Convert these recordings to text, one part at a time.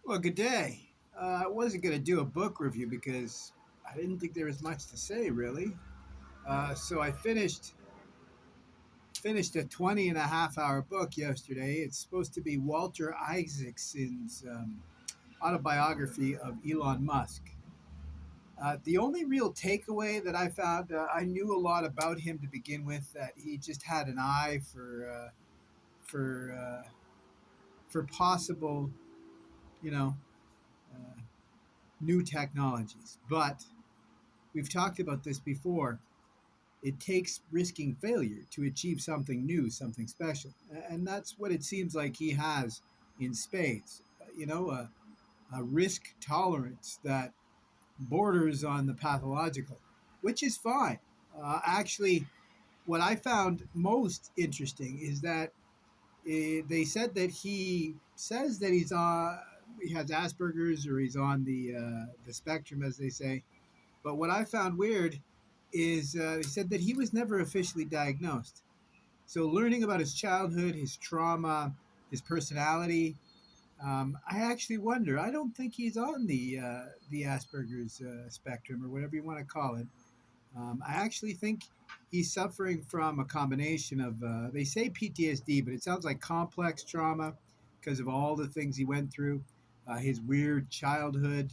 Well, good day. I wasn't going to do a book review because I didn't think there was much to say, really. So I finished a 20 and a half hour book yesterday. It's supposed to be Walter Isaacson's autobiography of Elon Musk. The only real takeaway that I found, I knew a lot about him to begin with, that he just had an eye for for possible, you know, uh, new technologies. But we've talked about this before. It takes risking failure to achieve something new, something special. And that's what it seems like he has in spades. A risk tolerance that borders on the pathological, which is fine. Actually, what I found most interesting is that they said that he says that he has Asperger's, or he's on the spectrum, as they say. But what I found weird is he said that he was never officially diagnosed. So learning about his childhood, his trauma, his personality, I actually wonder. I don't think he's on the Asperger's spectrum, or whatever you want to call it. I actually think he's suffering from a combination of, they say PTSD, but it sounds like complex trauma because of all the things he went through, his weird childhood,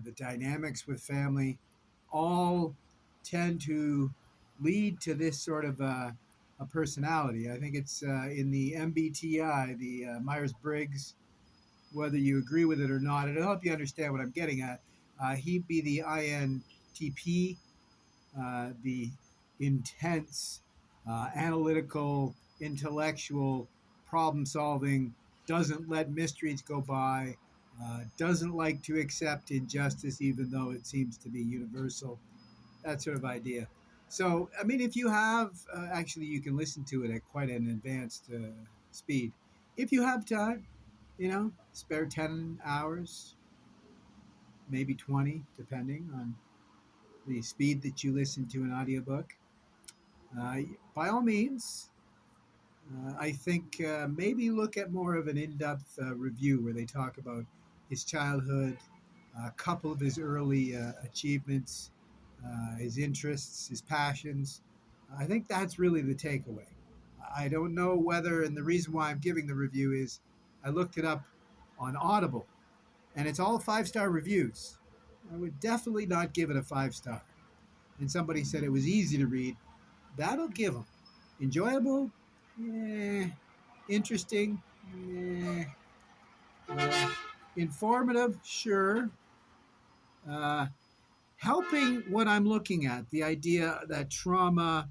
the dynamics with family, all tend to lead to this sort of a personality. I think it's in the MBTI, the Myers Briggs, whether you agree with it or not. It'll help you understand what I'm getting at. He'd be the INTP, the intense, analytical, intellectual, problem solving, doesn't let mysteries go by, doesn't like to accept injustice, even though it seems to be universal, that sort of idea. So, I mean, if you have, actually, you can listen to it at quite an advanced speed. If you have time, spare 10 hours, maybe 20, depending on the speed that you listen to an audiobook. Uh, by all means, I think maybe look at more of an in-depth review where they talk about his childhood, a couple of his early achievements, his interests, his passions. I think that's really the takeaway. I don't know whether, and the reason why I'm giving the review is I looked it up on Audible, and it's all five-star reviews. I would definitely not give it a five-star. And somebody said it was easy to read. That'll give them. Enjoyable? Yeah. Interesting? Yeah. Informative? Sure. Uh, Helping what I'm looking at, the idea that trauma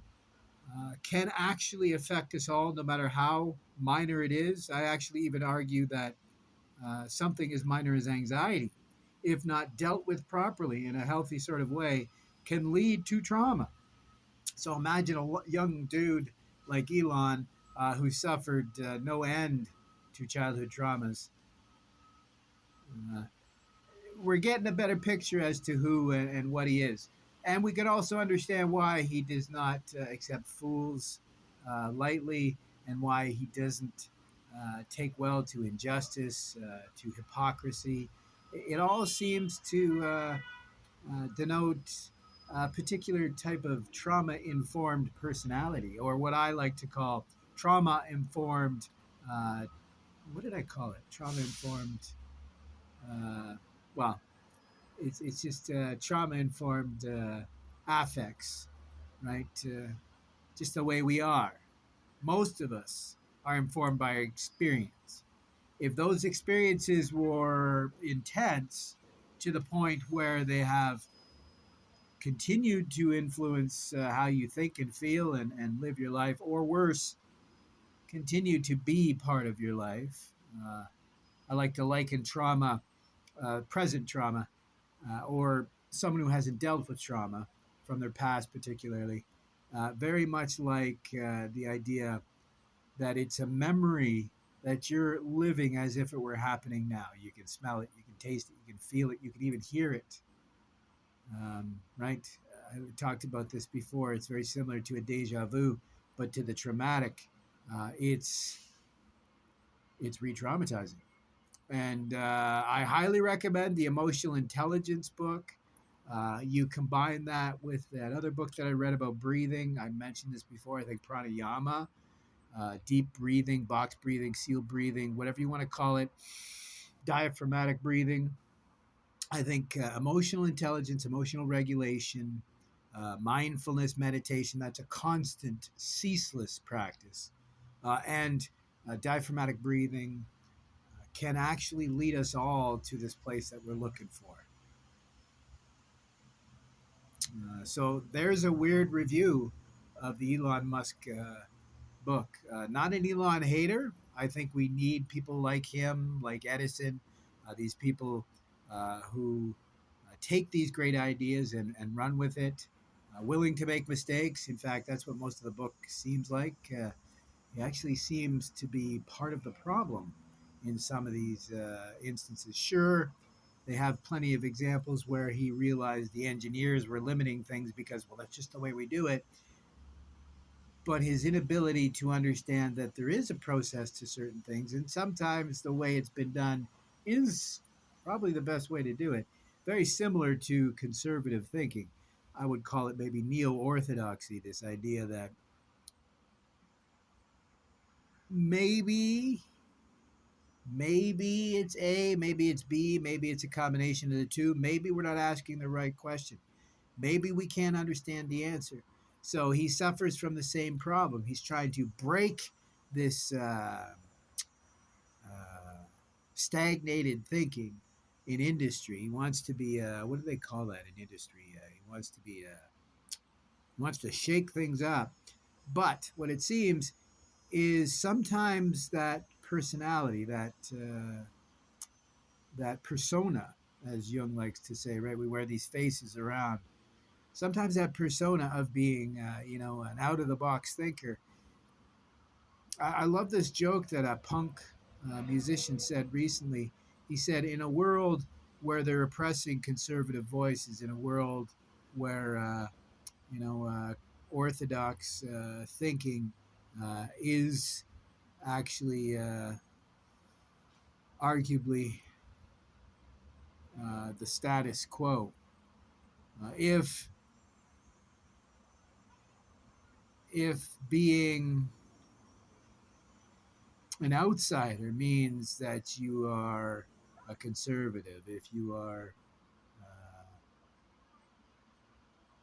can actually affect us all, no matter how minor it is. I actually even argue that something as minor as anxiety, if not dealt with properly in a healthy sort of way, can lead to trauma. So imagine a young dude like Elon, who suffered no end to childhood traumas. Uh, we're getting a better picture as to who and what he is. And we can also understand why he does not accept fools lightly, and why he doesn't take well to injustice, to hypocrisy. It all seems to denote a particular type of trauma informed personality, or what I like to call trauma informed. Uh, what did I call it? Trauma informed. Uh, well, it's just trauma informed affects, right? Just the way we are. Most of us are informed by our experience. If those experiences were intense to the point where they have continued to influence how you think and feel and live your life, or worse, continue to be part of your life. I like to liken trauma, present trauma, or someone who hasn't dealt with trauma from their past, particularly, very much like the idea that it's a memory that you're living as if it were happening now. You can smell it, you can taste it, you can feel it, you can even hear it. Right? I talked about this before. It's very similar to a deja vu, but to the traumatic, it's re-traumatizing. And I highly recommend the Emotional Intelligence book. You combine that with that other book that I read about breathing. I mentioned this before, I think pranayama, deep breathing, box breathing, seal breathing, whatever you want to call it, diaphragmatic breathing. I think emotional intelligence, emotional regulation, mindfulness, meditation, that's a constant, ceaseless practice. And diaphragmatic breathing can actually lead us all to this place that we're looking for. So there's a weird review of the Elon Musk book. Not an Elon hater. I think we need people like him, like Edison, these people who take these great ideas and run with it, willing to make mistakes. In fact, that's what most of the book seems like. He actually seems to be part of the problem in some of these instances. Sure, they have plenty of examples where he realized the engineers were limiting things because, well, that's just the way we do it. But his inability to understand that there is a process to certain things, and sometimes the way it's been done is probably the best way to do it. Very similar to conservative thinking. I would call it maybe neo orthodoxy, this idea that maybe maybe it's A, maybe it's B, maybe it's a combination of the two. Maybe we're not asking the right question. Maybe we can't understand the answer. So he suffers from the same problem. He's trying to break this stagnated thinking in industry. He wants to be, what do they call that in industry? He wants to be, he wants to shake things up. But what it seems is sometimes that personality, that persona, as Jung likes to say, right? We wear these faces around. Sometimes that persona of being, an out of the box thinker. I love this joke that a punk musician said recently. He said, in a world where they're oppressing conservative voices, in a world where, you know, uh, orthodox thinking is actually arguably the status quo. If being an outsider means that you are a conservative, uh,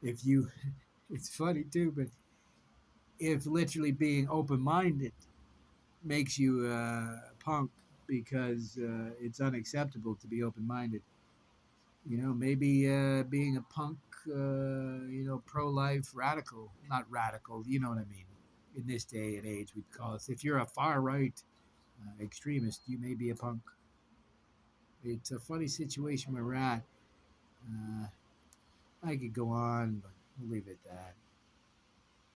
if you, it's funny too, but if literally being open minded makes you a punk because it's unacceptable to be open minded, maybe being a punk, pro life radical, not radical, you know what I mean? In this day and age, we'd call it. If you're a far right extremist, you may be a punk. It's a funny situation where we're at. Uh, I could go on, but we'll leave it at that.